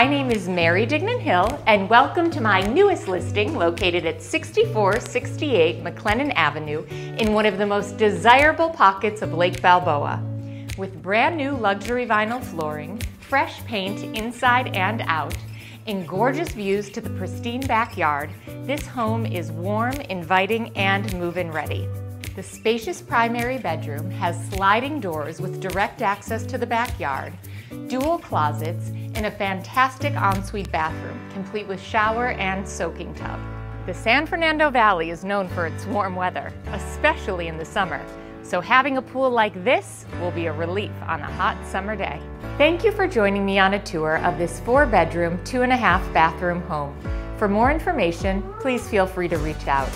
My name is Mary Dignan Hill, and welcome to my newest listing located at 6468 McLennan Avenue in one of the most desirable pockets of Lake Balboa. With brand new luxury vinyl flooring, fresh paint inside and out, and gorgeous views to the pristine backyard, this home is warm, inviting, and move-in ready. The spacious primary bedroom has sliding doors with direct access to the backyard, dual closets, and a fantastic ensuite bathroom, complete with shower and soaking tub. The San Fernando Valley is known for its warm weather, especially in the summer, so having a pool like this will be a relief on a hot summer day. Thank you for joining me on a tour of this 4-bedroom, 2.5-bathroom home. For more information, please feel free to reach out.